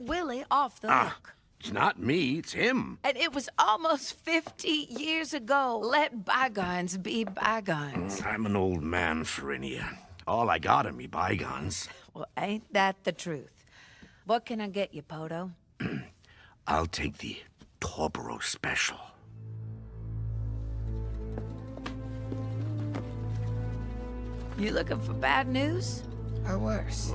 Willie off the hook. It's not me, it's him. And it was almost 50 years ago. Let bygones be bygones. I'm an old man, Ferinia. All I got are me bygones. Well, ain't that the truth? What can I get you, Poto? I'll take the Torboro special. You looking for bad news? Or worse?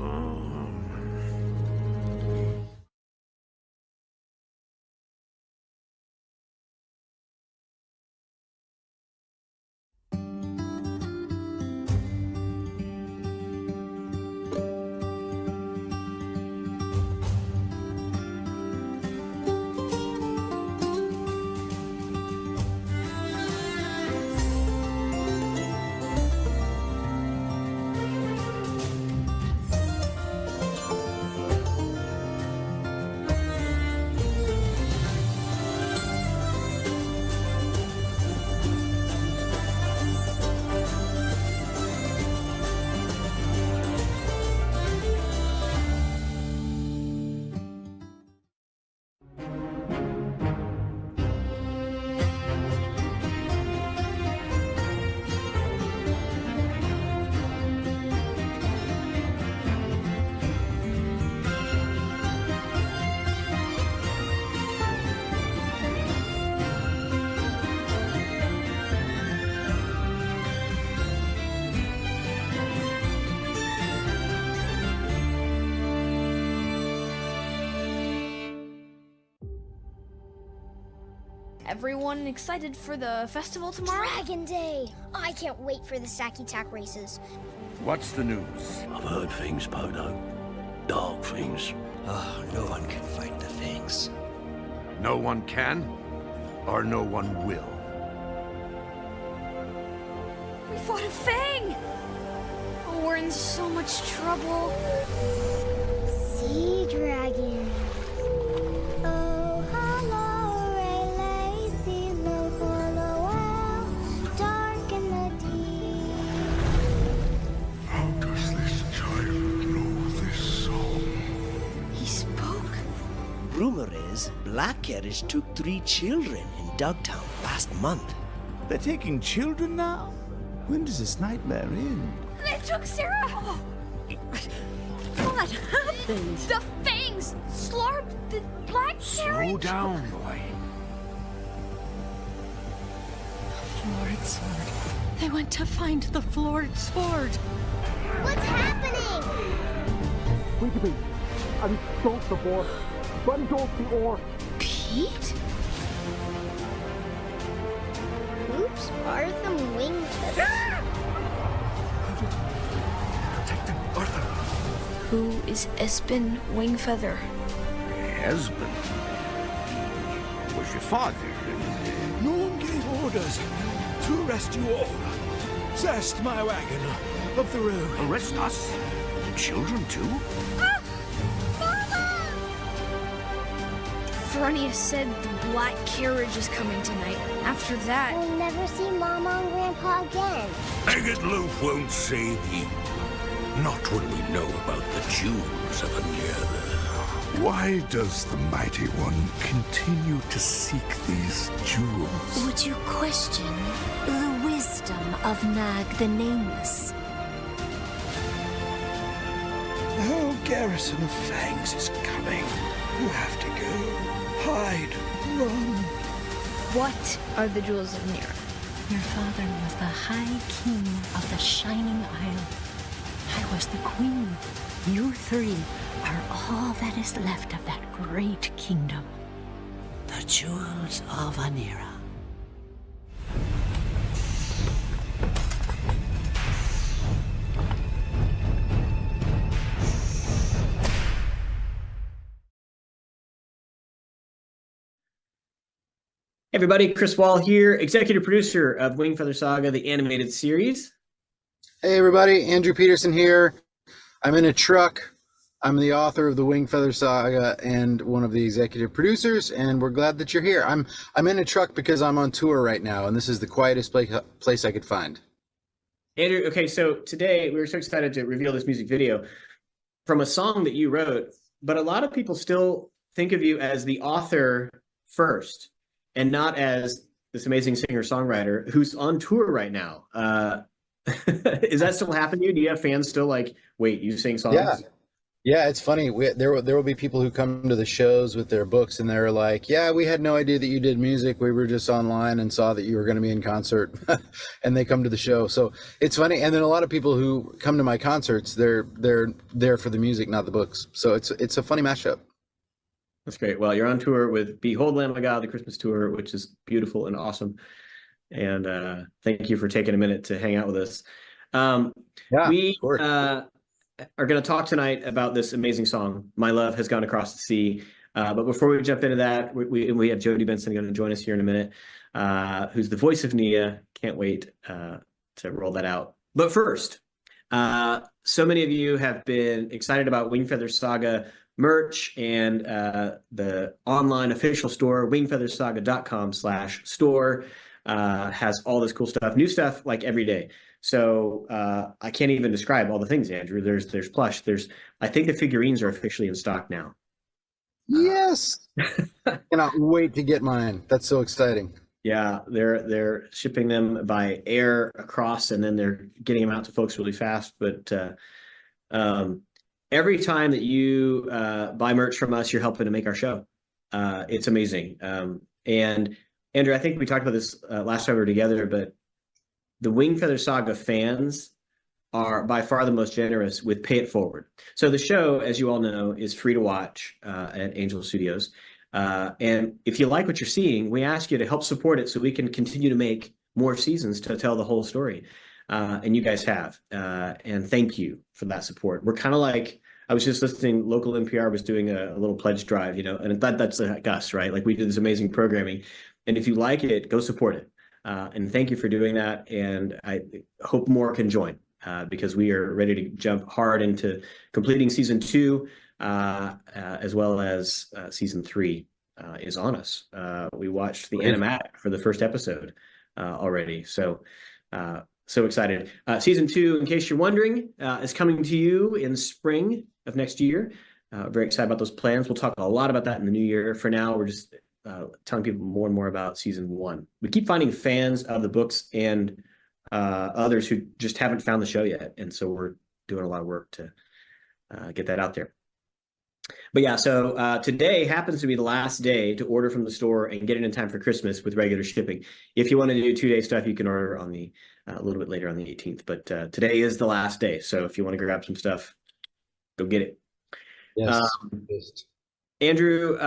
Everyone excited for the festival tomorrow? Dragon Day! I can't wait for the Sacky Tack races. What's the news? I've heard things, Poto. Dark things. Oh, no one can fight the things. No one can, or no one will. We fought a Fang! Oh, we're in so much trouble. Sea dragons. Oh, hello, ray lazy, low, hollow, well, dark in the deep. How does this child know this song? He spoke. Rumor is Black Carriage took 3 children in Dugtown last month. They're taking children now? When does this nightmare end? They took Sarah! What happened? The Fangs slurped the Black Slow Carriage! down, boy. Florid sword. They went to find the florid sword. What's happening? Wiggity, I'm so before. Run off the oar. Pete? Oops, Arthur Wingfeather. Protect him, Arthur. Who is Espen Wingfeather? Husband. Was your father? No one gave orders to arrest you all. Zest my wagon of the road. Arrest us? The children too? Fernia said the Black Carriage is coming tonight. After that, We'll never see Mama and Grandpa again. Agate Loaf won't save you. Not when we know about the jewels of Anira. Why does the Mighty One continue to seek these jewels? Would you question the wisdom of Nag the Nameless? The whole garrison of Fangs is coming. You have to go. Hide. Run. what are the jewels of Anira? Your father was the High King of the Shining Isle. I was the Queen. You 3 are all that is left of that great kingdom. The jewels of Anira. Hey everybody, Chris Wall here, executive producer of Wingfeather Saga, the animated series. Hey everybody, Andrew Peterson here. I'm in a truck. I'm the author of the Wingfeather Saga and one of the executive producers, and we're glad that you're here. I'm in a truck because I'm on tour right now, and this is the quietest place I could find. Andrew, okay, so today we were so excited to reveal this music video from a song that you wrote but a lot of people still think of you as the author first, and not as this amazing singer-songwriter who's on tour right now. Is that still happening to you? Do you have fans still like, wait, you sing songs? Yeah, it's funny. There will be people who come to the shows with their books, and they're like, "Yeah, we had no idea that you did music. We were just online and saw that you were going to be in concert," and they come to the show. So it's funny. And then a lot of people who come to my concerts, they're there for the music, not the books. So it's a funny mashup. That's great. Well, you're on tour with Behold Lamb of God, the Christmas tour, which is beautiful and awesome. And thank you for taking a minute to hang out with us. We are going to talk tonight about this amazing song, My Love Has Gone Across the Sea. But before we jump into that, we have Jodi Benson going to join us here in a minute, who's the voice of Nia. Can't wait to roll that out. But first, so many of you have been excited about Wingfeather Saga merch and the online official store, wingfeathersaga.com/store, has all this cool stuff, new stuff like every day. So I can't even describe all the things, Andrew. There's plush. I think the figurines are officially in stock now. Yes. Cannot wait to get mine. That's so exciting. Yeah, they're shipping them by air across, and then they're getting them out to folks really fast. But every time that you buy merch from us, you're helping to make our show. It's amazing. And Andrew, I think we talked about this last time we were together, but the Wingfeather Saga fans are by far the most generous with Pay It Forward. So the show, as you all know, is free to watch at Angel Studios. And if you like what you're seeing, we ask you to help support it so we can continue to make more seasons to tell the whole story. And you guys have. And thank you for that support. We're kind of like, I was just listening, local NPR was doing a little pledge drive, and that's like us, right? Like we did this amazing programming. And if you like it, go support it. And thank you for doing that. And I hope more can join because we are ready to jump hard into completing season 2, as well as season 3 is on us. We watched the animatic for the first episode already. So excited. Season 2, in case you're wondering, is coming to you in spring of next year. Very excited about those plans. We'll talk a lot about that in the new year. For now, we're just telling people more and more about season 1. We keep finding fans of the books and others who just haven't found the show yet. And so we're doing a lot of work to get that out there. But yeah, so today happens to be the last day to order from the store and get it in time for Christmas with regular shipping. If you want to do 2-day stuff, you can order on the a little bit later on the 18th. But today is the last day. So if you want to grab some stuff, go get it. Yes. Andrew,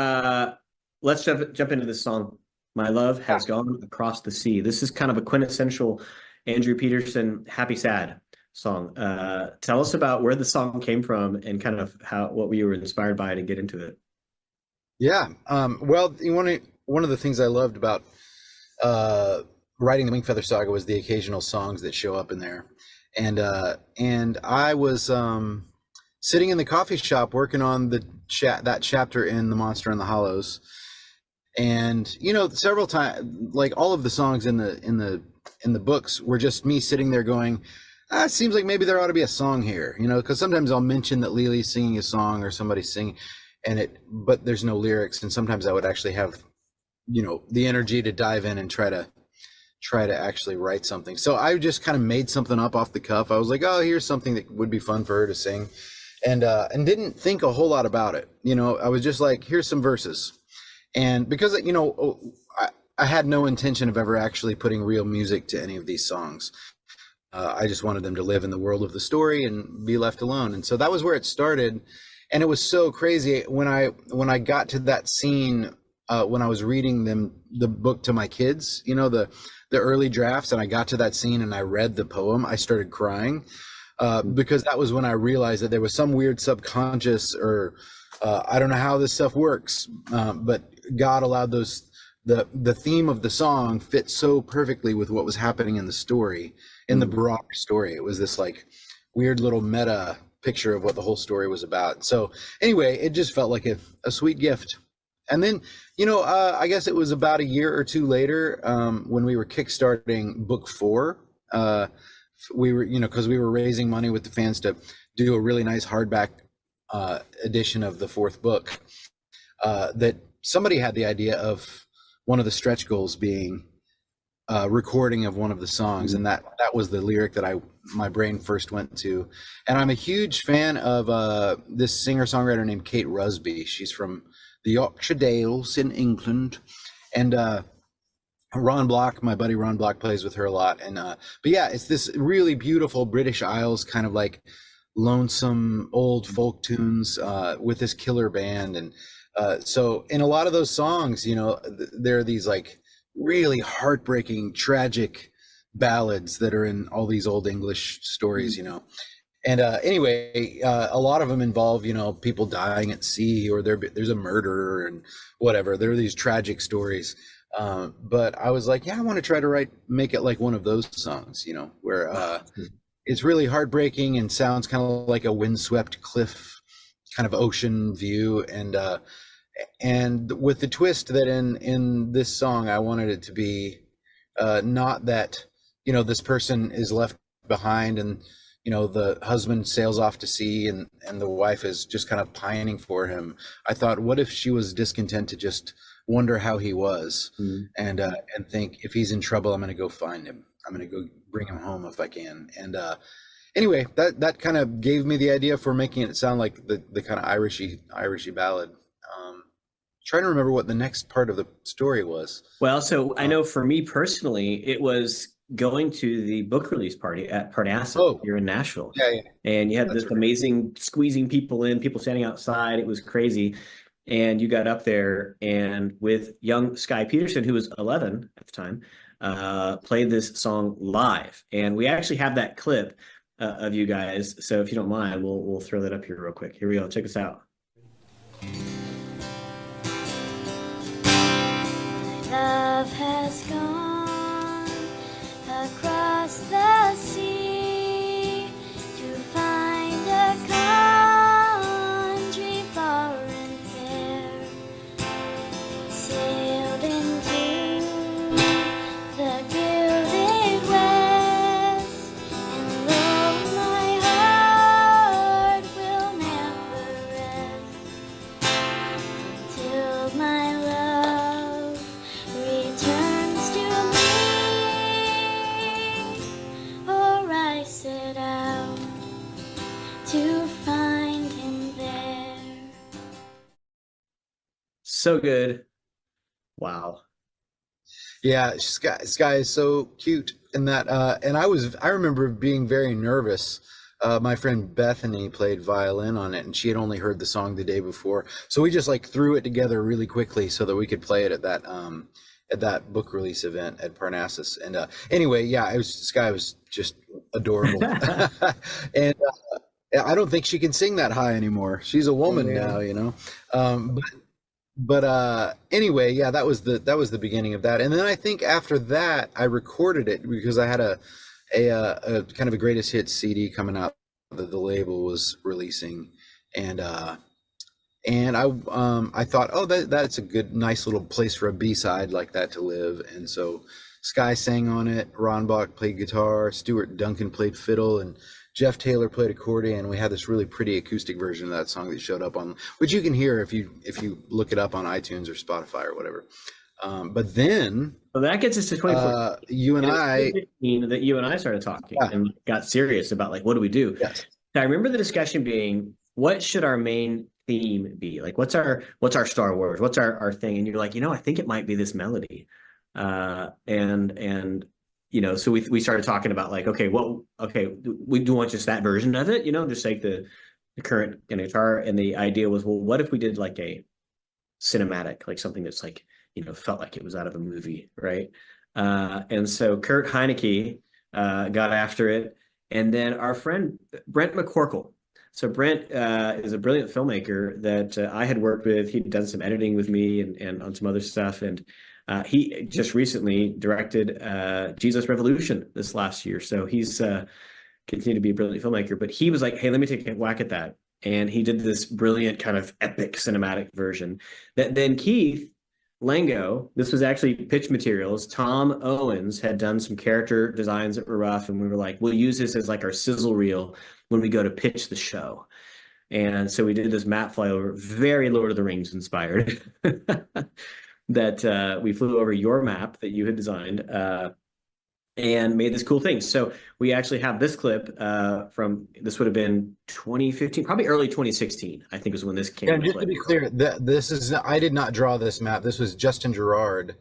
let's jump into this song. My Love Has Gone Across the Sea. This is kind of a quintessential Andrew Peterson happy sad song. Tell us about where the song came from and kind of what you were inspired by to get into it. Yeah. Well, one of the things I loved about writing the Wingfeather Saga was the occasional songs that show up in there. And I was sitting in the coffee shop working on that chapter in The Monster in the Hollows. And several times, like all of the songs in the books were just me sitting there going, it seems like maybe there ought to be a song here, because sometimes I'll mention that Lily's singing a song or somebody's singing, but there's no lyrics. And sometimes I would actually have, the energy to dive in and try to actually write something. So I just kind of made something up off the cuff. I was like, oh, here's something that would be fun for her to sing, and didn't think a whole lot about it. I was just like, here's some verses. And because, I had no intention of ever actually putting real music to any of these songs. I just wanted them to live in the world of the story and be left alone. And so that was where it started. And it was so crazy when I got to that scene, when I was reading the book to my kids, the early drafts, and I got to that scene and I read the poem, I started crying, because that was when I realized that there was some weird subconscious, or I don't know how this stuff works, but God allowed the theme of the song fit so perfectly with what was happening in the story, in the broader story. It was this like weird little meta picture of what the whole story was about. So anyway, it just felt like a sweet gift. And then, I guess it was about a year or two later, when we were kickstarting book 4, we were, because we were raising money with the fans to do a really nice hardback edition of the fourth book, that somebody had the idea of one of the stretch goals being recording of one of the songs, and that was the lyric that my brain first went to. And I'm a huge fan of this singer-songwriter named Kate Rusby. She's from the Yorkshire Dales in England, and Ron Block, my buddy Ron Block, plays with her a lot. And but yeah, it's this really beautiful British Isles kind of like lonesome old folk tunes with this killer band. And so in a lot of those songs, you know, there are these like really heartbreaking, tragic ballads that are in all these old English stories, you know. And anyway, a lot of them involve, you know, people dying at sea, or there's a murder and whatever. There are these tragic stories. But I was like, yeah, I want to try to make it like one of those songs, you know, where it's really heartbreaking and sounds kind of like a windswept cliff kind of ocean view. And with the twist that in this song, I wanted it to be not that, you know, this person is left behind and, you know, the husband sails off to sea and the wife is just kind of pining for him. I thought, what if she was discontent to just wonder how he was, and think, if he's in trouble, I'm going to go find him. I'm going to go bring him home if I can. And anyway, that kind of gave me the idea for making it sound like the kind of Irishy ballad. Trying to remember what the next part of the story was. Well, so I know for me personally, it was going to the book release party at Parnassus here in Nashville. Yeah. And you had this amazing squeezing people in, people standing outside. It was crazy. And you got up there and with young Sky Peterson, who was 11 at the time, played this song live. And we actually have that clip of you guys. So if you don't mind, we'll throw that up here real quick. Here we go. Check this out. Love has gone across the sea to find a country far and fair. Sailed into the gilded west, and lo, my heart will never rest till my love returns to me, or I set out to find him there. So good. Wow. Yeah, Sky is so cute in that. And I remember being very nervous. My friend Bethany played violin on it, and she had only heard the song the day before. So we just like threw it together really quickly so that we could play it at that book release event at Parnassus. And anyway, yeah, Sky was just adorable. And I don't think she can sing that high anymore. She's a woman now, you know. But anyway, yeah, that was the beginning of that. And then I think after that, I recorded it because I had a kind of a greatest hits CD coming out that the label was releasing, and I thought, oh, that's a good, nice little place for a B-side like that to live. And so Sky sang on it, Ron Bach played guitar, Stuart Duncan played fiddle, and Jeff Taylor played accordion. We had this really pretty acoustic version of that song that showed up on, which you can hear if you look it up on iTunes or Spotify or whatever. But then, well, that gets us to 2014. You and I started talking and got serious about like, what do we do? Yes. I remember the discussion being, what should our main theme be? Like, what's our Star Wars? What's our thing? And you're like, I think it might be this melody. And so we started talking about like, we do want just that version of it, just like the current guitar. And the idea was, well, what if we did like a cinematic, like something that's like, felt like it was out of a movie, right? And so Kurt Heineke got after it. And then our friend Brent McCorkle. So Brent is a brilliant filmmaker that I had worked with. He'd done some editing with me and on some other stuff. And he just recently directed Jesus Revolution this last year. So he's continued to be a brilliant filmmaker. But he was like, hey, let me take a whack at that. And he did this brilliant kind of epic cinematic version that then Keith Lango, this was actually pitch materials. Tom Owens had done some character designs that were rough, and we were like, we'll use this as like our sizzle reel when we go to pitch the show. And so we did this map flyover, very Lord of the Rings inspired, that we flew over your map that you had designed and made this cool thing. So we actually have this clip this would have been 2015, probably early 2016, I think was when this came. Yeah, just to be clear, I did not draw this map. This was Justin Gerard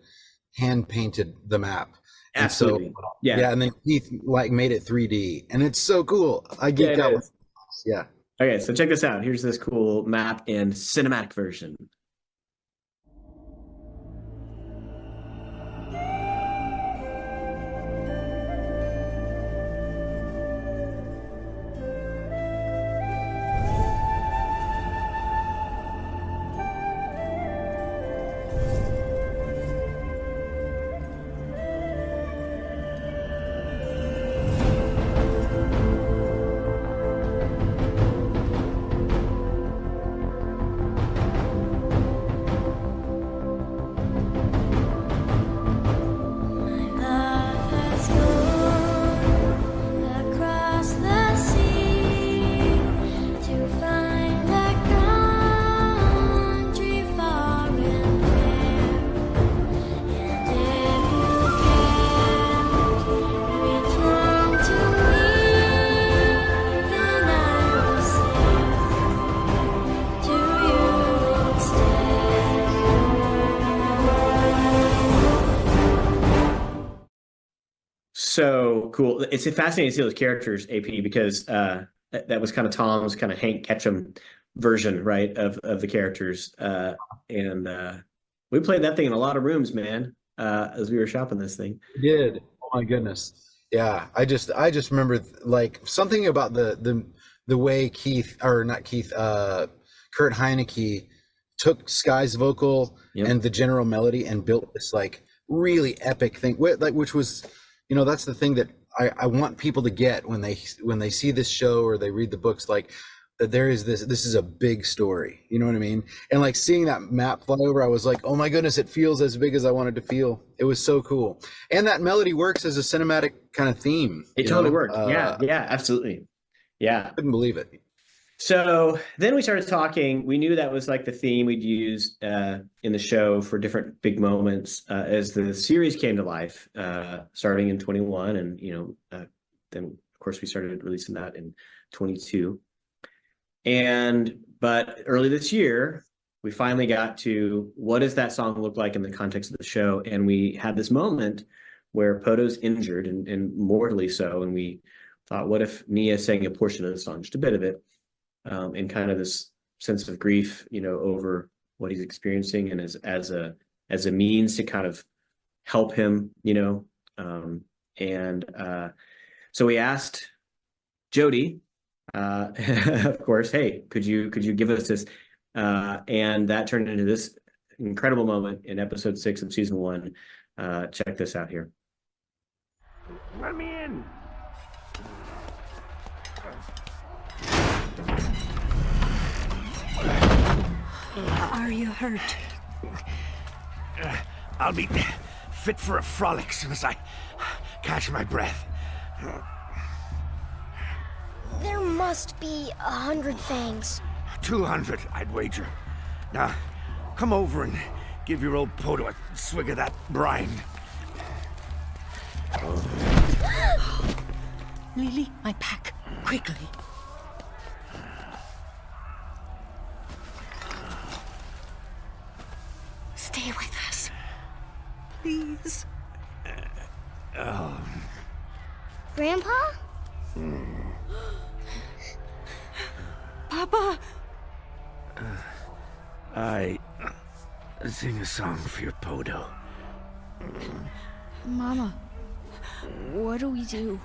hand painted the map. Absolutely. So, yeah, and then Keith made it 3D, and it's so cool. I geeked out. Yeah. Okay, so check this out. Here's this cool map and cinematic version. So cool. It's fascinating to see those characters, AP, because that was kind of Tom's kind of Hank Ketchum version, right, of the characters. And we played that thing in a lot of rooms, man, as we were shopping this thing. We did. Oh my goodness. Yeah. I just remember like something about the way Kurt Heineke took Sky's vocal and the general melody and built this like really epic thing, which was, that's the thing that I want people to get when they see this show or they read the books, like that there is this is a big story, you know what I mean? And like seeing that map fly over, I was like, oh my goodness, it feels as big as I wanted to feel. It was so cool. And that melody works as a cinematic kind of theme. It totally worked. Yeah, absolutely. Yeah. I couldn't believe it. So then we started talking. We knew that was like the theme we'd use in the show for different big moments as the series came to life, starting in 21. And, then, of course, we started releasing that in 22. But early this year, we finally got to what does that song look like in the context of the show? And we had this moment where Poto's injured and mortally so. And we thought, what if Nia sang a portion of the song, just a bit of it? And kind of this sense of grief, over what he's experiencing, and as a means to kind of help him, so we asked Jodi, of course, hey, could you give us this? And that turned into this incredible moment in episode 6 of season 1. Check this out here. Let me in. Are you hurt? I'll be fit for a frolic soon as I catch my breath. There must be 100 fangs. 200, I'd wager. Now, come over and give your old Poto a swig of that brine. Lily, my pack, quickly. Stay with us, please. Grandpa? Papa! I sing a song for your Poto. Mama, what do we do?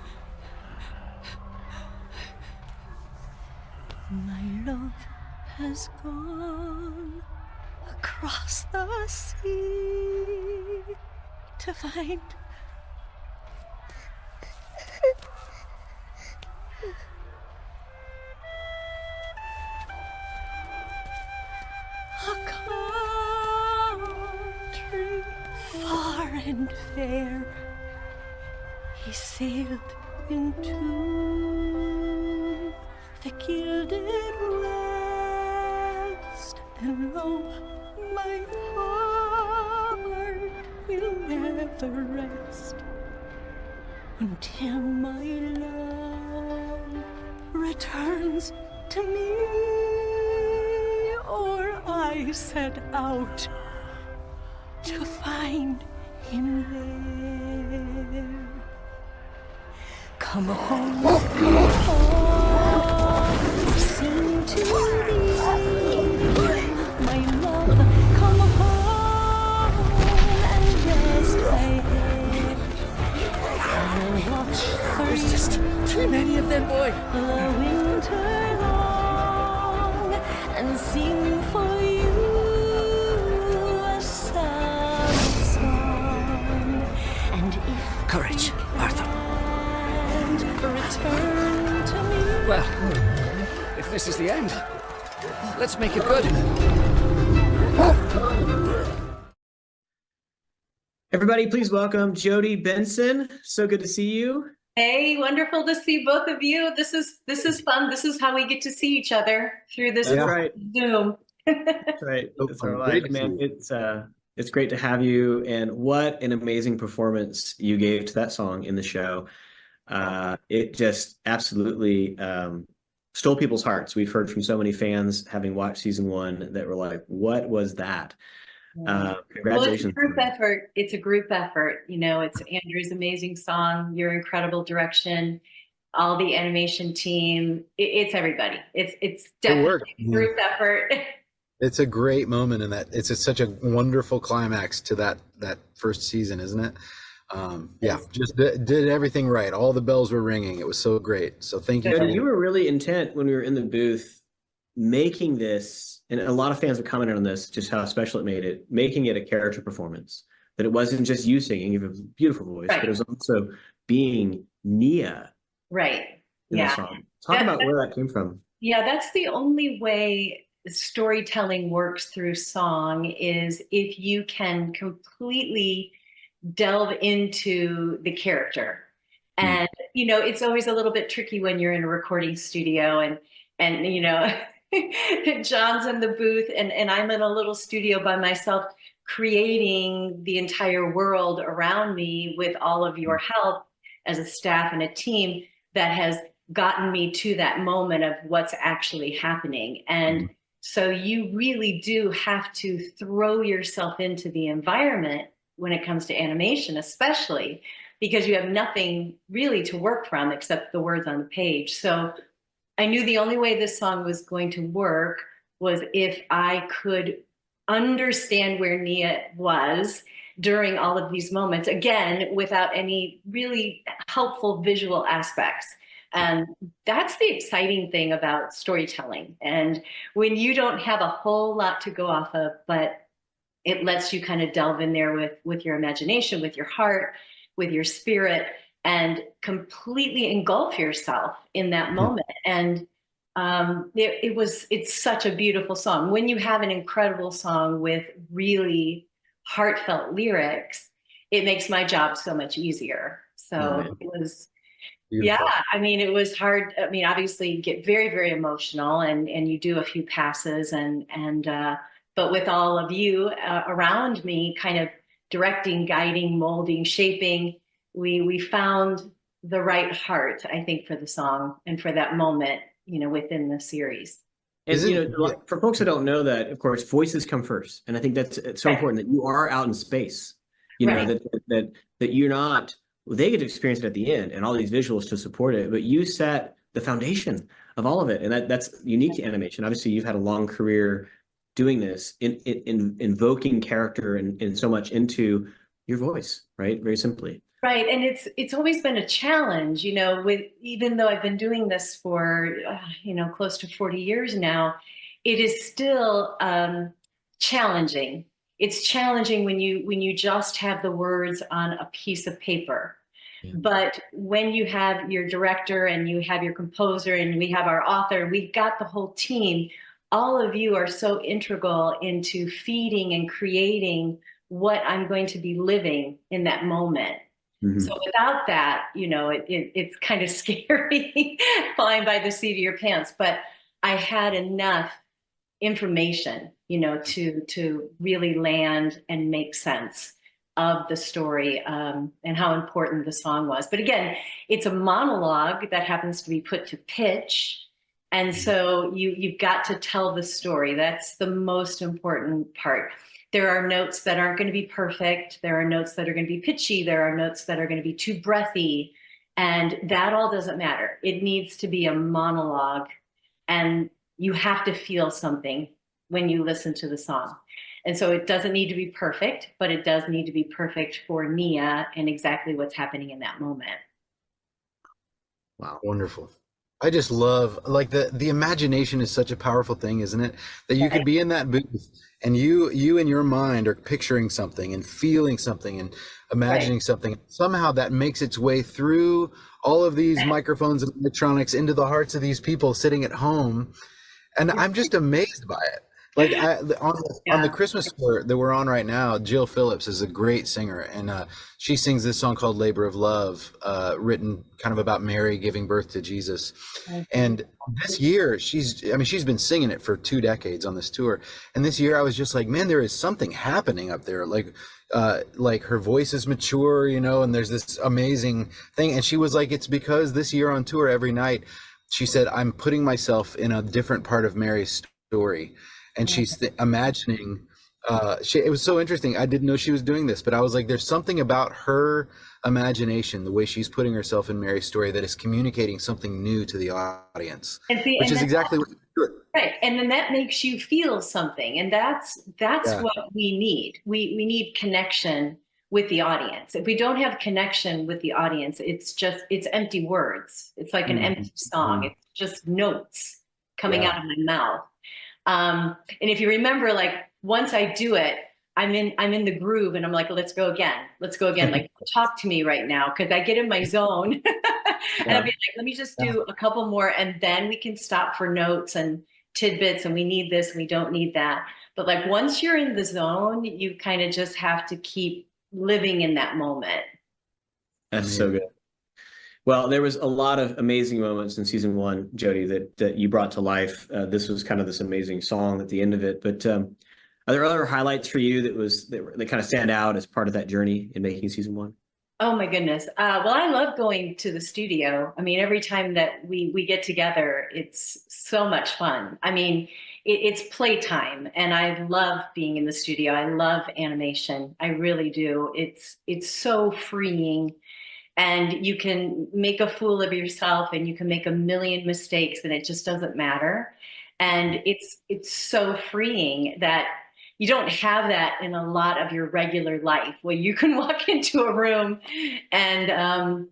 My love has gone across the sea to find a country far and fair. He sailed into the gilded west. And though my heart will never rest until my love returns to me, or I set out to find him there. Come home, sing to thee, my love, come home and rest thy head. I'll watch for There's just too many of them, boy. the winter long and sing for you a summer song. And if Courage, Arthur. return to me. Well, if this is the end, let's make it good. Everybody, please welcome Jodi Benson. So good to see you. Hey, wonderful to see both of you. This is fun. This is how we get to see each other through this That's right. Zoom. That's right. That's our life, man. It's great to have you, and what an amazing performance you gave to that song in the show. It just absolutely stole people's hearts. We've heard from so many fans having watched season 1 that were like, "What was that?" Congratulations. Well, it's a group effort. It's a group effort. You know, it's Andrew's amazing song, your incredible direction, all the animation team. It's everybody. It's definitely a group effort. It's a great moment in that such a wonderful climax to that first season, isn't it? Yeah, just did everything right. All the bells were ringing. It was so great. So thank you. You were really intent when we were in the booth making this, and a lot of fans have commented on this, just how special it made it, making it a character performance. That it wasn't just you singing, you have a beautiful voice, but it was also being Nia. Right. In the song. Talk about where that came from. Yeah, that's the only way storytelling works through song, is if you can completely delve into the character. And you know, it's always a little bit tricky when you're in a recording studio and you know, John's in the booth and I'm in a little studio by myself creating the entire world around me with all of your help as a staff and a team that has gotten me to that moment of what's actually happening. And so you really do have to throw yourself into the environment when it comes to animation, especially because you have nothing really to work from except the words on the page. So I knew the only way this song was going to work was if I could understand where Nia was during all of these moments, again, without any really helpful visual aspects. And that's the exciting thing about storytelling. And when you don't have a whole lot to go off of, but it lets you kind of delve in there with your imagination, with your heart, with your spirit, and completely engulf yourself in that moment. And it's such a beautiful song. When you have an incredible song with really heartfelt lyrics, it makes my job so much easier. So it was, beautiful. Yeah, I mean, it was hard. I mean, obviously you get very, very emotional and you do a few passes but with all of you around me kind of directing, guiding, molding, shaping, we found the right heart, I think, for the song and for that moment, you know, within the series. And, you know, for folks that don't know that, of course, voices come first. And I think it's so important that you are out in space, you know, that you're not, well, they get to experience it at the end and all these visuals to support it, but you set the foundation of all of it. And that's unique to animation. Obviously, you've had a long career doing this, invoking character and so much into your voice, right? Very simply. Right, and it's always been a challenge, you know, even though I've been doing this for, you know, close to 40 years now, it is still challenging. It's challenging when you just have the words on a piece of paper. Yeah. But when you have your director and you have your composer and we have our author, we've got the whole team. All of you are so integral into feeding and creating what I'm going to be living in that moment. Mm-hmm. So without that, you know, it's kind of scary flying by the seat of your pants. But I had enough information, to really land and make sense of the story, and how important the song was. But again, it's a monologue that happens to be put to pitch. And so you've got to tell the story. That's the most important part. There are notes that aren't going to be perfect. There are notes that are going to be pitchy. There are notes that are going to be too breathy. And that all doesn't matter. It needs to be a monologue. And you have to feel something when you listen to the song. And so it doesn't need to be perfect, but it does need to be perfect for Nia and exactly what's happening in that moment. Wow. Wonderful. I just love, like, the imagination is such a powerful thing, isn't it? That you could be in that booth and you in your mind are picturing something and feeling something and imagining something. Somehow that makes its way through all of these microphones and electronics into the hearts of these people sitting at home. And I'm just amazed by it. Like on the Christmas tour that we're on right now, Jill Phillips is a great singer, and she sings this song called "Labor of Love," written kind of about Mary giving birth to Jesus. And this year, she's been singing it for 2 decades on this tour. And this year, I was just like, man, there is something happening up there. Like her voice is mature, and there's this amazing thing. And she was like, it's because this year on tour, every night, she said, I'm putting myself in a different part of Mary's story. And she's imagining, it was so interesting. I didn't know she was doing this, but I was like, there's something about her imagination, the way she's putting herself in Mary's story, that is communicating something new to the audience, which is exactly what you're doing. Right. And then that makes you feel something. And that's what we need. We need connection with the audience. If we don't have connection with the audience, it's empty words. It's like an empty song. It's just notes coming out of my mouth. And if you remember, like, once I do it, I'm in the groove, and I'm like, let's go again. Like, talk to me right now. Cause I get in my zone and I'll be like, let me just do a couple more, and then we can stop for notes and tidbits, and we need this, and we don't need that. But like, once you're in the zone, you kind of just have to keep living in that moment. That's so good. Well, there was a lot of amazing moments in season 1, Jodi, that you brought to life. This was kind of this amazing song at the end of it. But are there other highlights for you that kind of stand out as part of that journey in making season 1? Oh my goodness. Well, I love going to the studio. I mean, every time that we get together, it's so much fun. I mean, it's playtime, and I love being in the studio. I love animation. I really do. It's so freeing. And you can make a fool of yourself, and you can make a million mistakes, and it just doesn't matter. And it's so freeing that you don't have that in a lot of your regular life, where you can walk into a room and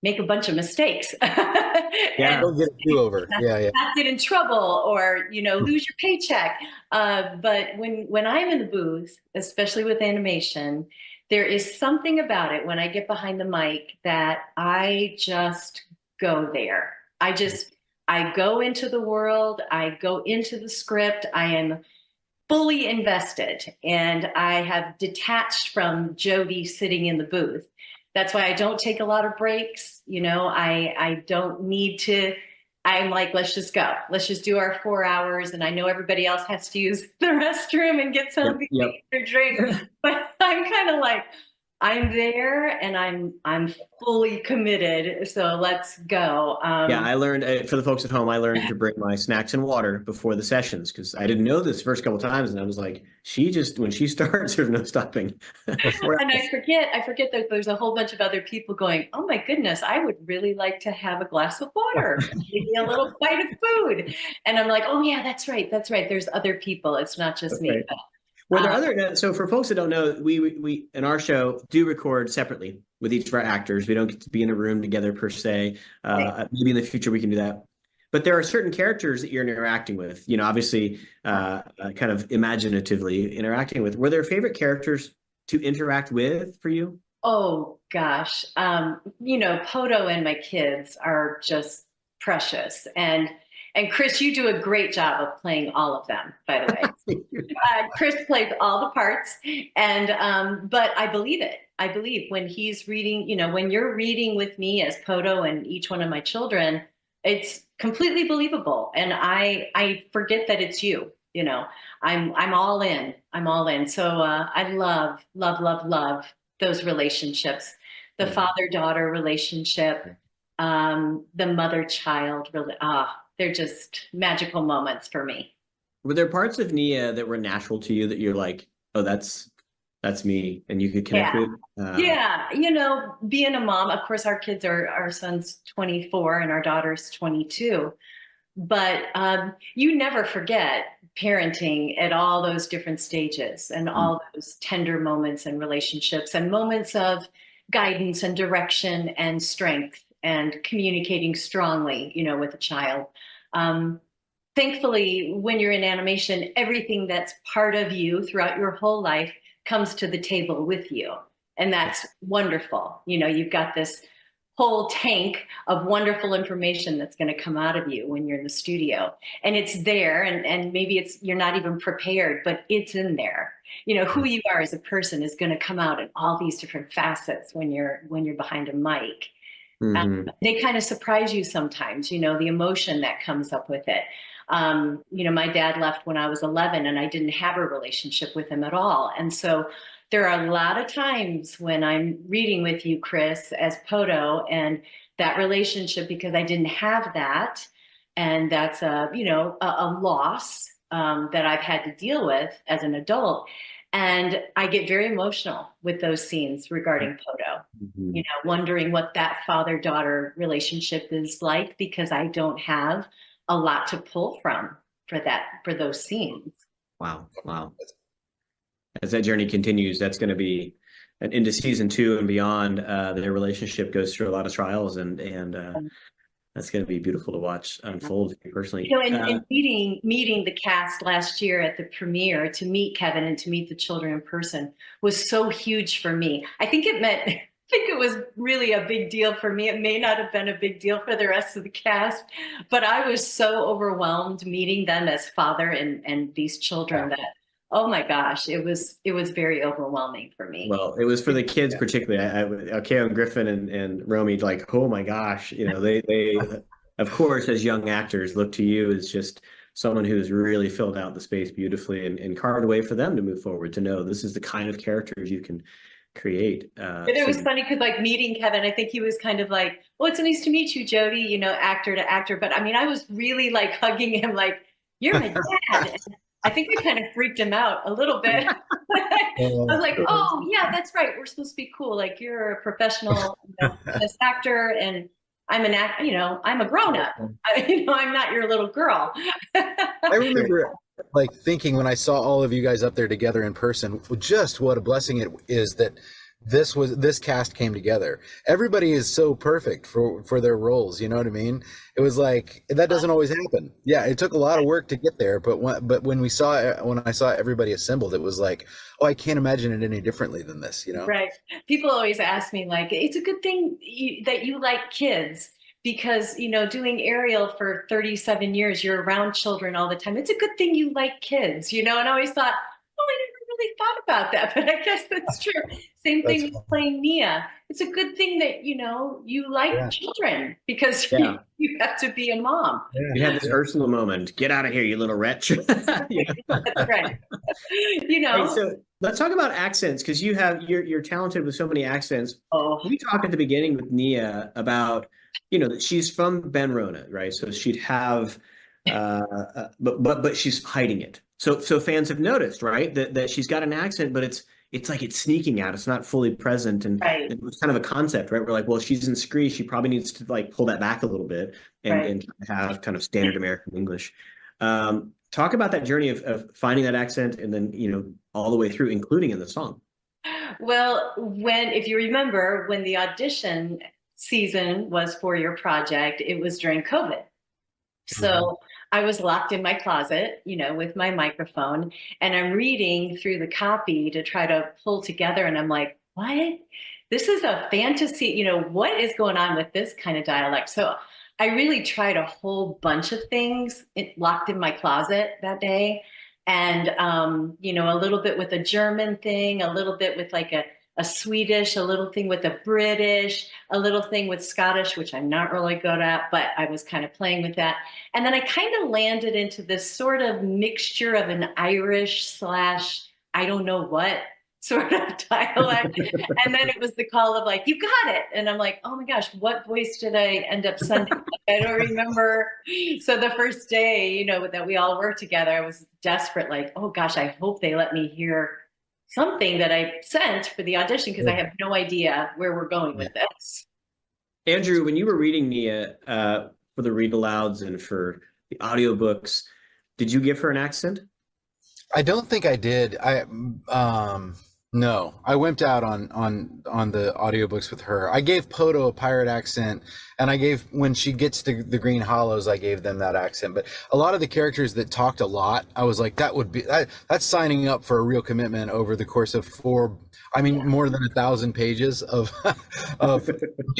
make a bunch of mistakes. Don't get a do-over. Not get in trouble, or lose your paycheck. But when I'm in the booth, especially with animation, there is something about it when I get behind the mic that I just go there. I go into the world. I go into the script. I am fully invested, and I have detached from Jodi sitting in the booth. That's why I don't take a lot of breaks. I don't need to. I'm like, let's just go. Let's just do our 4 hours. And I know everybody else has to use the restroom and get something to eat or drink. But I'm kind of like, I'm there, and I'm fully committed. So let's go. I learned, for the folks at home, I learned to bring my snacks and water before the sessions, because I didn't know this first couple of times, and I was like, when she starts, there's no stopping. And I forget that there's a whole bunch of other people going, oh my goodness, I would really like to have a glass of water, maybe a little bite of food. And I'm like, oh yeah, that's right. There's other people. It's not just me. Were there other? So for folks that don't know, we in our show do record separately with each of our actors. We don't get to be in a room together per se. Maybe in the future we can do that. But there are certain characters that you're interacting with. Obviously, kind of imaginatively interacting with. Were there favorite characters to interact with for you? Oh gosh, Poto and my kids are just precious, and Chris, you do a great job of playing all of them, by the way. Chris plays all the parts, and but I believe it. I believe when he's reading, when you're reading with me as Poto and each one of my children, it's completely believable. And I forget that it's you. You know, I'm all in. I'm all in. So I love those relationships. The father-daughter relationship, the mother-child, really, they're just magical moments for me. Were there parts of Nia that were natural to you that you're like, oh, that's me, and you could connect with? Yeah, you know, being a mom, of course, our son's 24 and our daughter's 22. But you never forget parenting at all those different stages and all those tender moments and relationships and moments of guidance and direction and strength and communicating strongly, you know, with a child. Thankfully, when you're in animation, everything that's part of you throughout your whole life comes to the table with you. And that's wonderful. You know, you've got this whole tank of wonderful information that's going to come out of you when you're in the studio, and it's there, and maybe you're not even prepared, but it's in there. You know, who you are as a person is going to come out in all these different facets when you're behind a mic. They kind of surprise you sometimes, you know, the emotion that comes up with it. You know, my dad left when I was 11 and I didn't have a relationship with him at all. And so there are a lot of times when I'm reading with you, Chris, as Poto, and that relationship, because I didn't have that. And that's you know, a loss that I've had to deal with as an adult. And I get very emotional with those scenes regarding Poto, you know, wondering what that father-daughter relationship is like, because I don't have a lot to pull from for those scenes. Wow. As that journey continues, that's going to be into season 2 and beyond. Their relationship goes through a lot of trials, and that's going to be beautiful to watch unfold personally. You know, and meeting the cast last year at the premiere, to meet Kevin and to meet the children in person was so huge for me. I think it was really a big deal for me. It may not have been a big deal for the rest of the cast, but I was so overwhelmed meeting them as father and these children that, oh my gosh, it was very overwhelming for me. Well, it was for the kids particularly. Kale Griffin and Romy, like, oh my gosh, you know, they of course, as young actors, look to you as just someone who's really filled out the space beautifully and carved a way for them to move forward, to know this is the kind of characters you can create. And it was funny because, like, meeting Kevin, I think he was kind of like, well, it's nice to meet you, Jodi, you know, actor to actor. But I mean, I was really like hugging him like, you're my dad. I think I kind of freaked him out a little bit. I was like, oh, yeah, that's right. We're supposed to be cool. Like, you're a professional, you know, actor, and I'm an actor, you know, I'm a grown up. You know, I'm not your little girl. I remember like thinking when I saw all of you guys up there together in person, just what a blessing it is that this cast came together. Everybody is so perfect for their roles, you know what I mean? It was like, that doesn't always happen. Yeah, it took a lot of work to get there, but when I saw everybody assembled, it was like, oh, I can't imagine it any differently than this, you know? Right. People always ask me, like, it's a good thing that you like kids, because, you know, doing Ariel for 37 years, you're around children all the time. It's a good thing you like kids, you know? And I always thought, oh, I never really thought about that, but I guess that's true. Same thing with playing Nia. It's a good thing that, you know, you like children, because you have to be a mom. You had this Ursula moment. Get out of here, you little wretch. That's right. You know. Hey, so let's talk about accents, because you're talented with so many accents. We talked at the beginning with Nia about, you know, that she's from Benrona, right? So she'd have, but she's hiding it. So fans have noticed, right, that she's got an accent, but it's like it's sneaking out. It's not fully present, and it was kind of a concept, right? We're like, well, she's in Scree, she probably needs to like pull that back a little bit and have kind of standard American English. Talk about that journey of finding that accent, and then, you know, all the way through, including in the song. Well, if you remember, when the audition season was for your project, it was during COVID. So I was locked in my closet, you know, with my microphone, and I'm reading through the copy to try to pull together. And I'm like, what? This is a fantasy, you know, what is going on with this kind of dialect? So I really tried a whole bunch of things locked in my closet that day. And, you know, a little bit with a German thing, a little bit with like a a Swedish, a little thing with a British, a little thing with Scottish, which I'm not really good at, but I was kind of playing with that. And then I kind of landed into this sort of mixture of an Irish / I don't know what sort of dialect. And then it was the call of like, you got it. And I'm like, oh my gosh, what voice did I end up sending? I don't remember. So the first day, you know, that we all worked together, I was desperate, like, oh gosh, I hope they let me hear something that I sent for the audition, because I have no idea where we're going with this. Andrew, when you were reading Mia for the read alouds and for the audiobooks, did you give her an accent? I don't think I did. No, I wimped out on the audiobooks with her. I gave Poto a pirate accent, and I gave, when she gets to the Green Hollows, I gave them that accent. But a lot of the characters that talked a lot, I was like, that's signing up for a real commitment over the course of more than 1,000 pages of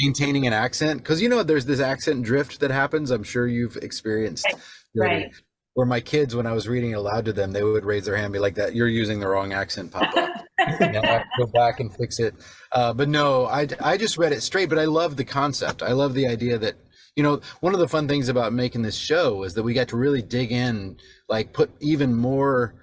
maintaining an accent. Because, you know, there's this accent drift that happens. I'm sure you've experienced. Right. Where my kids, when I was reading it aloud to them, they would raise their hand and be like, "That you're using the wrong accent, Papa." And I have to go back and fix it. But no, I just read it straight. But I love the concept. I love the idea that, you know, one of the fun things about making this show is that we got to really dig in, like put even more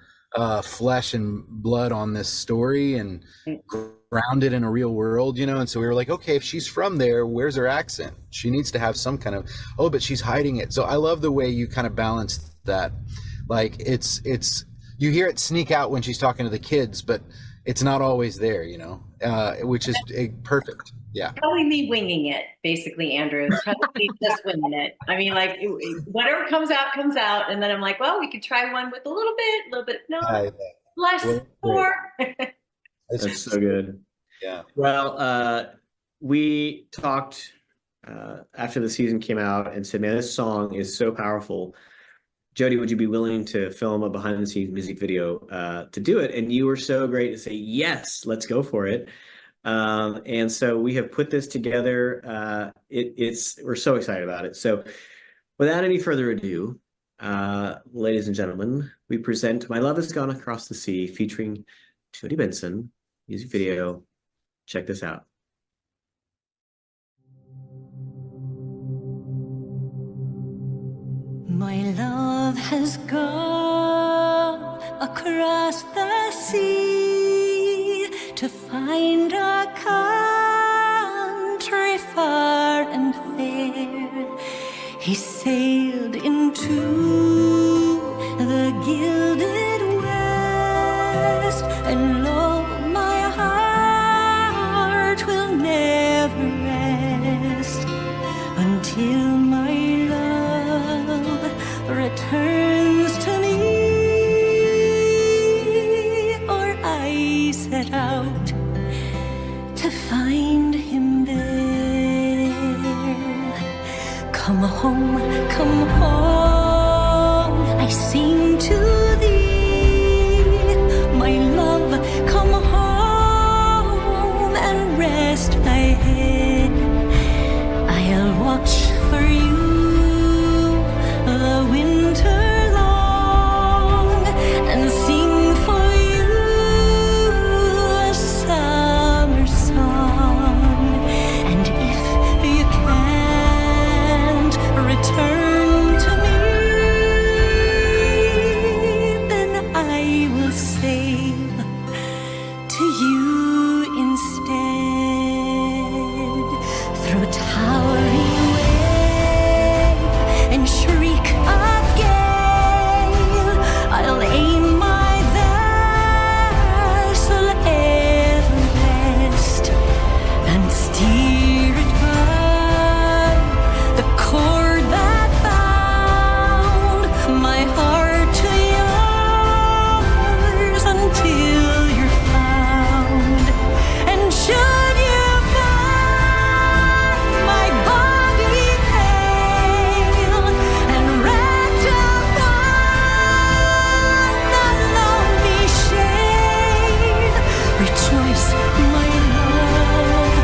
flesh and blood on this story and ground it in a real world, you know. And so we were like, okay, if she's from there, where's her accent? She needs to have some kind of, but she's hiding it. So I love the way you kind of balance that. Like it's you hear it sneak out when she's talking to the kids, but it's not always there, you know, which is perfect. Yeah. Probably me winging it, basically, Andrew. It's probably just winging it. I mean, like, whatever comes out, comes out. And then I'm like, well, we could try one with a little bit, no, less, more. That's so good. Yeah. Well, we talked after the season came out and said, man, this song is so powerful. Jodi, would you be willing to film a behind-the-scenes music video to do it? And you were so great to say, yes, let's go for it. And so we have put this together. We're so excited about it. So without any further ado, ladies and gentlemen, we present My Love Has Gone Across the Sea featuring Jodi Benson, music video. Check this out. My love has gone across the sea to find a country far and fair. He sailed into the gilded west, and lo, my heart will never rest until my returns to me, or I set out to find him there. Come home, I sing to thee, my love, come home and rest thy head. I'll watch for you the winter long and sing for you a summer song. And if you can't return to me, then I will sail to you instead. Through towering and shriek of gale, I'll aim my vessel ever west and steer it by the cord that bound my heart to yours until you're found. And should you find my body pale and wrapped upon the lonely shade, rejoice, my love,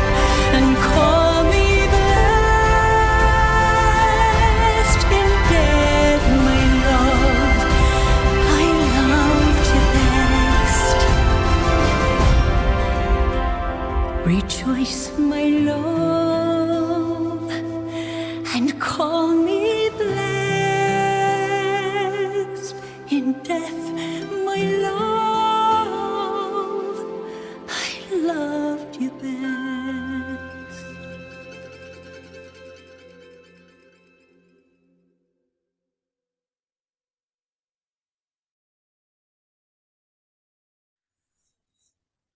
and call me blessed. In death, my love, I loved you best. Rejoice, my love, and call me blessed. In death, my love, I loved you best.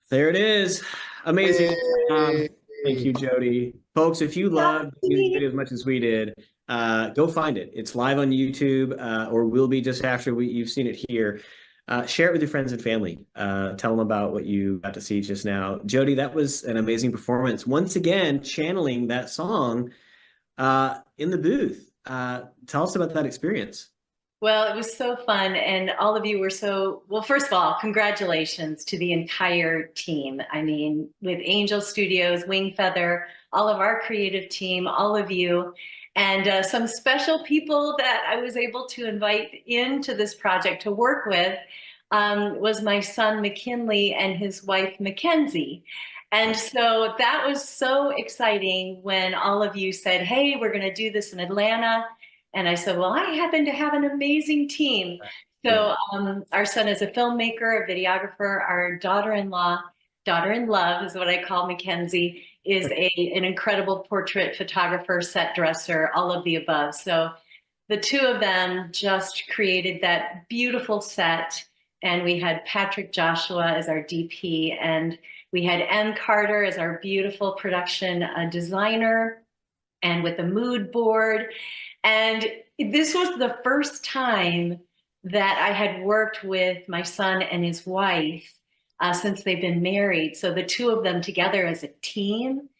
There it is. Amazing. Thank you, Jodi. Folks, if you love the music video as much as we did, go find it. It's live on YouTube, or will be just after you've seen it here. Share it with your friends and family. Tell them about what you got to see just now. Jodi, that was an amazing performance. Once again, channeling that song in the booth. Tell us about that experience. Well, it was so fun, and all of you were so, well, first of all, congratulations to the entire team. I mean, with Angel Studios, Wingfeather, all of our creative team, all of you, and some special people that I was able to invite into this project to work with was my son McKinley and his wife Mackenzie. And so that was so exciting when all of you said, hey, we're going to do this in Atlanta. And I said, well, I happen to have an amazing team. So our son is a filmmaker, a videographer. Our daughter-in-law, daughter-in-love is what I call Mackenzie, is an incredible portrait photographer, set dresser, all of the above. So the two of them just created that beautiful set. And we had Patrick Joshua as our DP, and we had M. Carter as our beautiful production designer, and with the mood board. And this was the first time that I had worked with my son and his wife since they've been married. So the two of them together as a team.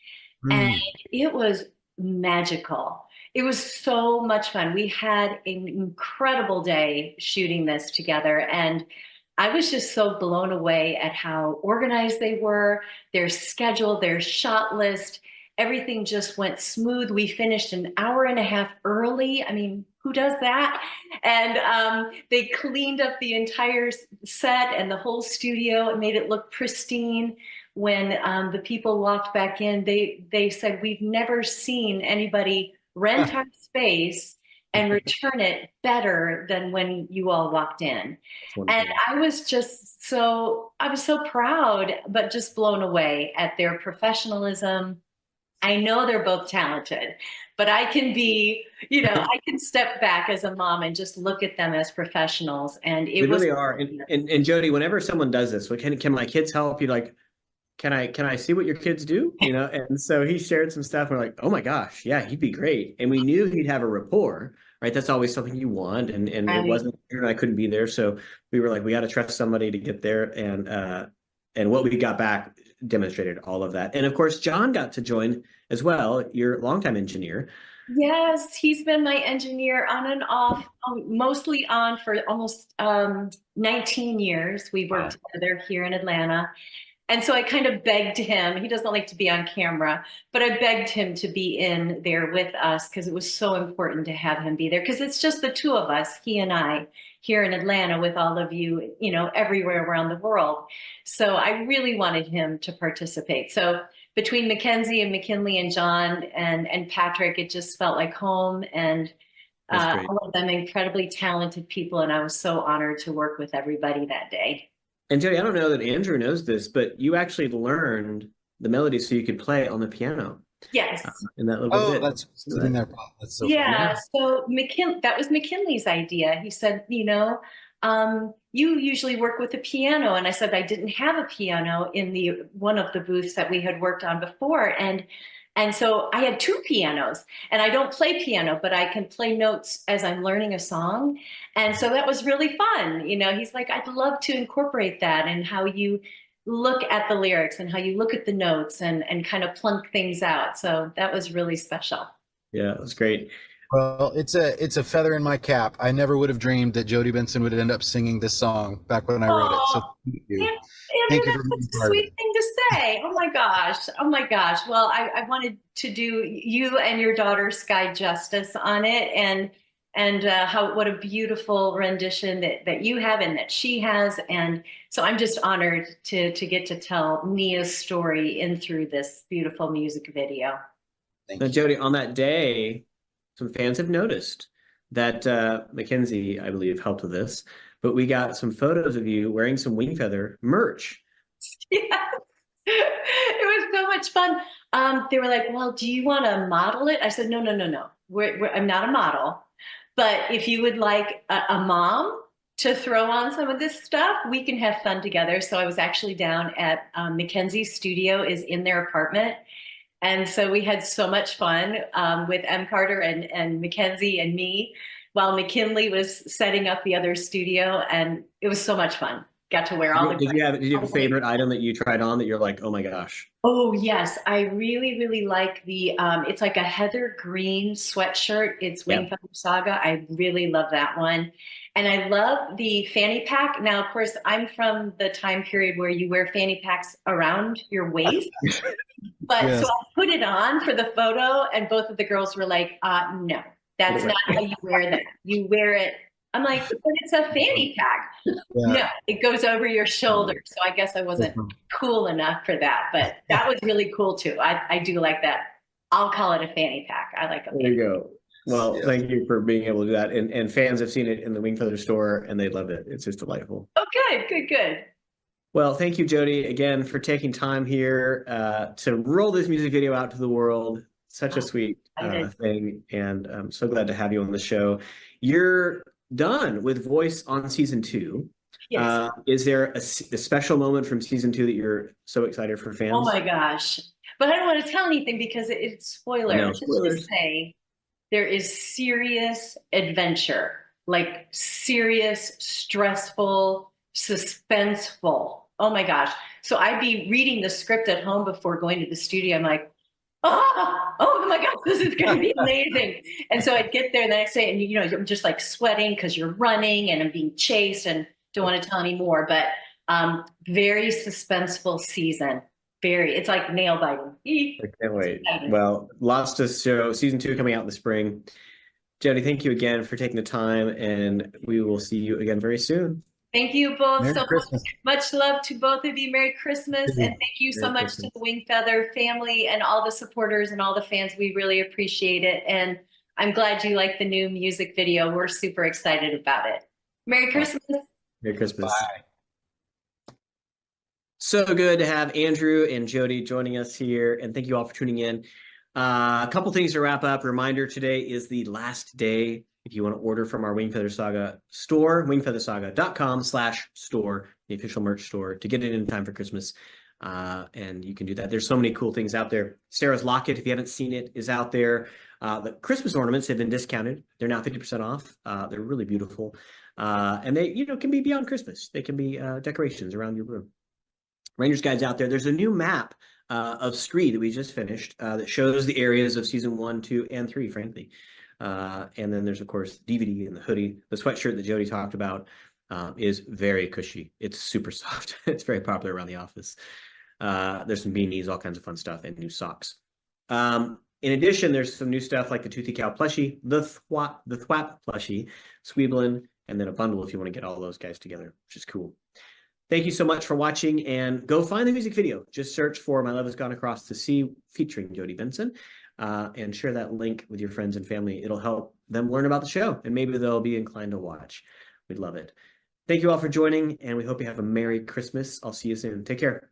And it was magical. It was so much fun. We had an incredible day shooting this together. And I was just so blown away at how organized they were, their schedule, their shot list. Everything just went smooth. We finished an hour and a half early. I mean, who does that? And they cleaned up the entire set and the whole studio and made it look pristine. When the people walked back in, they said, we've never seen anybody rent our space and return it better than when you all walked in. And I was so proud, but just blown away at their professionalism. I know they're both talented, but I can be, I can step back as a mom and just look at them as professionals. And They really are. And Jodi, whenever someone does this, can my kids help you? Like, can I see what your kids do? And so he shared some stuff. And we're like, oh my gosh, yeah, he'd be great. And we knew he'd have a rapport, right? That's always something you want. And it wasn't, I couldn't be there. So we were like, we got to trust somebody to get there. And what we got back demonstrated all of that. And of course, John got to join as well, your longtime engineer. Yes, he's been my engineer on and off, mostly on for almost 19 years. We worked together here in Atlanta. And so I kind of begged him, he doesn't like to be on camera, but I begged him to be in there with us because it was so important to have him be there, because it's just the two of us, he and I, here in Atlanta with all of you, everywhere around the world. So I really wanted him to participate. So between Mackenzie and McKinley and John and Patrick, it just felt like home, and all of them incredibly talented people. And I was so honored to work with everybody that day. And Jodi, I don't know that Andrew knows this, but you actually learned the melody so you could play on the piano. Yes. In that little bit. That's in there. That's so yeah. funny. So that was McKinley's idea. He said, you usually work with a piano. And I said, I didn't have a piano in one of the booths that we had worked on before. And so I had two pianos, and I don't play piano, but I can play notes as I'm learning a song. And so that was really fun. He's like, I'd love to incorporate that and how you look at the lyrics and how you look at the notes and kind of plunk things out. So that was really special. Yeah, it was great. Well, it's a feather in my cap. I never would have dreamed that Jodi Benson would end up singing this song back when I wrote it. So thank you. Thank you for being part of it. Sweet thing to say. Oh my gosh. Well, I wanted to do you and your daughter Sky justice on it, and and what a beautiful rendition that you have and that she has. And so I'm just honored to get to tell Nia's story in through this beautiful music video. Now, Jodi, on that day, some fans have noticed that Mackenzie, I believe, helped with this, but we got some photos of you wearing some Wingfeather merch. Yes. It was so much fun. They were like, well, do you want to model it? I said, no. I'm not a model. But if you would like a mom to throw on some of this stuff, we can have fun together. So I was actually down at Mackenzie's studio is in their apartment. And so we had so much fun with M. Carter and Mackenzie and me while McKinley was setting up the other studio. And it was so much fun. Got to wear all the. Did you have a favorite item that you tried on that you're like, oh my gosh? Oh yes, I really like the. It's like a heather green sweatshirt. It's Wingfeather Saga. I really love that one, and I love the fanny pack. Now, of course, I'm from the time period where you wear fanny packs around your waist. But so I put it on for the photo, and both of the girls were like, "No, that's not how you wear that. You wear it." I'm like, but it's a fanny pack. No, it goes over your shoulder. So I guess I wasn't cool enough for that, but that was really cool too. I do like that. I'll call it a fanny pack. I like it. There you go. Well, thank you for being able to do that. And fans have seen it in the Wingfeather store and they love it. It's just delightful. Oh, good. Well, thank you, Jodi, again, for taking time here to roll this music video out to the world. Such a sweet thing. And I'm so glad to have you on the show. You're done with Voice on season 2. Yes. Is there a special moment from season 2 that you're so excited for fans? Oh my gosh. But I don't want to tell anything because it's spoiler. No, Just to say there is serious adventure, like serious, stressful, suspenseful. Oh my gosh. So I'd be reading the script at home before going to the studio. I'm like, oh my God, this is going to be amazing. And so I'd get there the next day and, I'm just like sweating because you're running and I'm being chased and don't want to tell any more, but very suspenseful season. It's like nail biting. I can't wait. Well, lots to show. Season 2 coming out in the spring. Jodi, thank you again for taking the time and we will see you again very soon. Thank you both Merry so Christmas. much. Love to both of you. Merry Christmas. And thank you so much to the Wingfeather family and all the supporters and all the fans. We really appreciate it. And I'm glad you like the new music video. We're super excited about it. Merry Christmas. Merry Christmas. Bye. So good to have Andrew and Jodi joining us here. And thank you all for tuning in. A couple things to wrap up. Reminder, today is the last day. If you want to order from our Wingfeather Saga store, wingfeathersaga.com/store, the official merch store, to get it in time for Christmas. And you can do that. There's so many cool things out there. Sarah's Locket, if you haven't seen it, is out there. The Christmas ornaments have been discounted. They're now 50% off. They're really beautiful. And they, can be beyond Christmas. They can be decorations around your room. Rangers Guide's out there. There's a new map of Scree that we just finished that shows the areas of season 1, 2, and 3, frankly. And then there's, of course, DVD and the hoodie. The sweatshirt that Jodi talked about is very cushy. It's super soft. It's very popular around the office. There's some beanies, all kinds of fun stuff, and new socks. In addition, there's some new stuff like the Toothy Cow plushie, the Thwap plushie, Sweeblin, and then a bundle if you want to get all those guys together, which is cool. Thank you so much for watching, and go find the music video. Just search for My Love Has Gone Across the Sea featuring Jodi Benson. And share that link with your friends and family. It'll help them learn about the show, and maybe they'll be inclined to watch. We'd love it. Thank you all for joining, and we hope you have a Merry Christmas. I'll see you soon. Take care.